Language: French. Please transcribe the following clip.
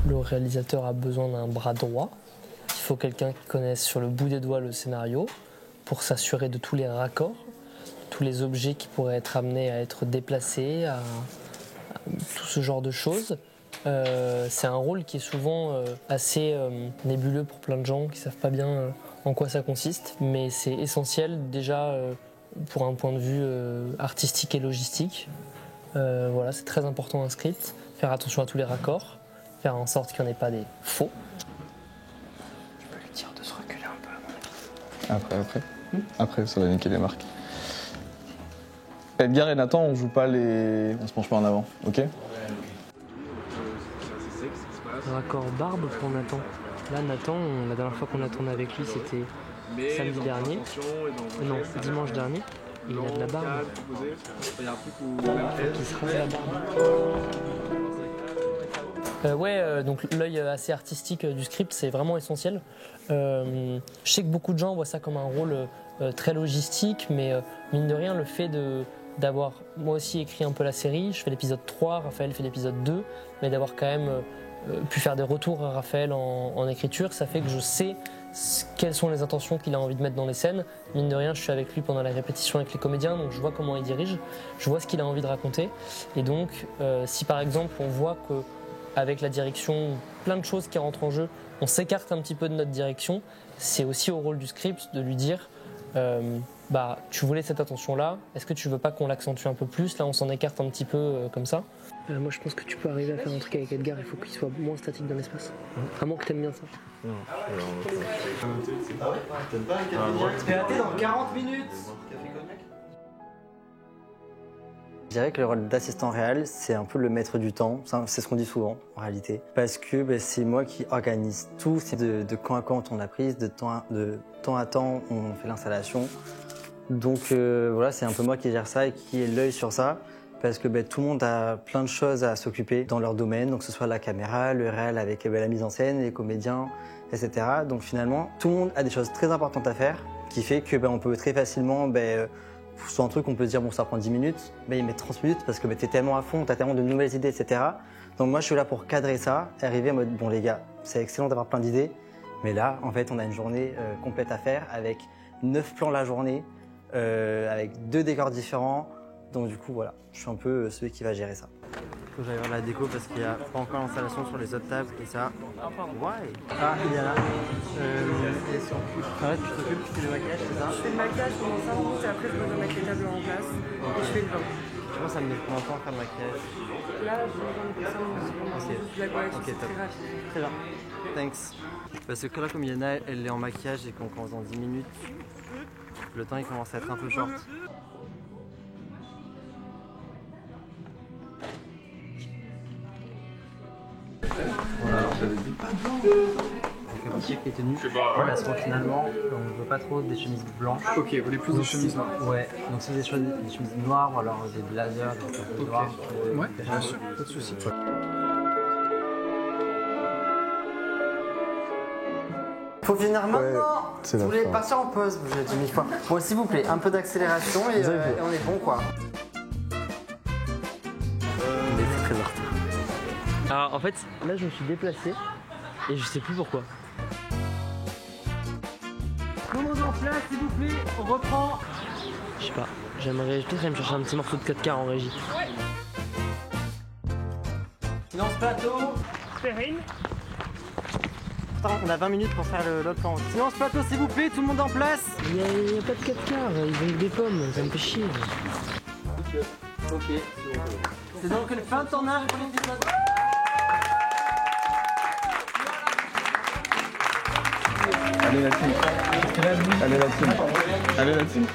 le réalisateur a besoin d'un bras droit. Il faut quelqu'un qui connaisse sur le bout des doigts le scénario pour s'assurer de tous les raccords, tous les objets qui pourraient être amenés à être déplacés, à tout ce genre de choses. C'est un rôle qui est souvent assez nébuleux pour plein de gens qui ne savent pas bien en quoi ça consiste, mais c'est essentiel déjà pour un point de vue artistique et logistique. Voilà, c'est très important un script, faire attention à tous les raccords, faire en sorte qu'il n'y en ait pas des faux. Je peux lui dire de se reculer un peu à mon avis. Après, ça va niquer les marques. Edgar et Nathan, on joue pas les... On se penche pas en avant, ok? Raccord barbe pour Nathan. Là, Nathan, la dernière fois qu'on a tourné avec lui, c'était samedi dernier. Non, dimanche dernier. Il a de la barbe. Il se rase la barbe. Donc l'œil assez artistique du script, c'est vraiment essentiel. Je sais que beaucoup de gens voient ça comme un rôle très logistique, mais mine de rien, le fait d'avoir moi aussi écrit un peu la série, je fais l'épisode 3, Raphaël fait l'épisode 2, mais d'avoir quand même pu faire des retours à Raphaël en écriture, ça fait que je sais quelles sont les intentions qu'il a envie de mettre dans les scènes. Mine de rien, je suis avec lui pendant la répétition avec les comédiens, donc je vois comment il dirige, je vois ce qu'il a envie de raconter. Et donc, si par exemple on voit qu'avec la direction, plein de choses qui rentrent en jeu, on s'écarte un petit peu de notre direction, c'est aussi au rôle du script de lui dire tu voulais cette attention-là, est-ce que tu veux pas qu'on l'accentue un peu plus? Là, on s'en écarte un petit peu comme ça. Moi, je pense que tu peux arriver à faire un truc avec Edgar, il faut qu'il soit moins statique dans l'espace. À moins que t'aimes bien ça. Non. Je vais rater dans 40 minutes. Je dirais que le rôle d'assistant réel, c'est un peu le maître du temps. C'est ce qu'on dit souvent, en réalité. Parce que c'est moi qui organise tout. C'est de camp à camp on tourne la prise, de temps à temps on fait l'installation. Donc voilà, c'est un peu moi qui gère ça et qui ai l'œil sur ça. Parce que tout le monde a plein de choses à s'occuper dans leur domaine, donc que ce soit la caméra, le réel avec la mise en scène, les comédiens, etc. Donc finalement, tout le monde a des choses très importantes à faire, qui fait que on peut très facilement, sur un truc on peut se dire bon ça prend 10 minutes, mais il met 30 minutes parce que t'es tellement à fond, t'as tellement de nouvelles idées, etc. Donc moi je suis là pour cadrer ça, et arriver en mode bon les gars, c'est excellent d'avoir plein d'idées, mais là en fait on a une journée complète à faire avec 9 plans la journée, avec 2 décors différents. Donc du coup voilà, je suis un peu celui qui va gérer ça. Faut que j'aille voir la déco parce qu'il n'y a pas encore l'installation sur les autres tables et ça. Ouais. Ah, il y a là. Arrête, tu t'occupes, tu fais le maquillage, c'est ça? Je fais le maquillage pendant 5 minutes et après je me mettre les tables en place et je fais le vin. Je pense que ça me met combien de temps à faire le maquillage? Là, je vais dans les 5 minutes. Ok. La correction, Ok, c'est top. très rapide. Très bien. Thanks. Parce que là, comme Yana, elle est en maquillage et qu'on commence dans 10 minutes, le temps il commence à être un peu short. Voilà, j'avais dit pas de blanc. Donc un petit qui est tenu. Parce que finalement, on ne veut pas trop des chemises blanches. Ok, vous voulez plus de chemises noires? Ouais, donc si vous avez des chemises noires ou alors des blazers, des trucs noirs. Ouais, bien sûr, pas de soucis. Faut finir maintenant. c'est Vous la voulez fin. partir en pause, je l'ai dit 1000 fois. Bon, s'il vous plaît, un peu d'accélération et on est bon quoi. On est très en retard. Alors en fait, là je me suis déplacé et je sais plus pourquoi. Comment en place, s'il vous plaît, on reprend. Je sais pas, j'aimerais peut-être aller me chercher un petit morceau de 4 quarts en régie. Silence plateau. Perrine. Attends, on a 20 minutes pour faire l'autre plan. Silence plateau, s'il vous plaît, tout le monde en place. Il y a pas de 4 quarts, ils ont que des pommes, ça me fait chier. Ok. C'est donc le fin de tournage pour l'épisode. Allez la team. Allez la team. Allez la team.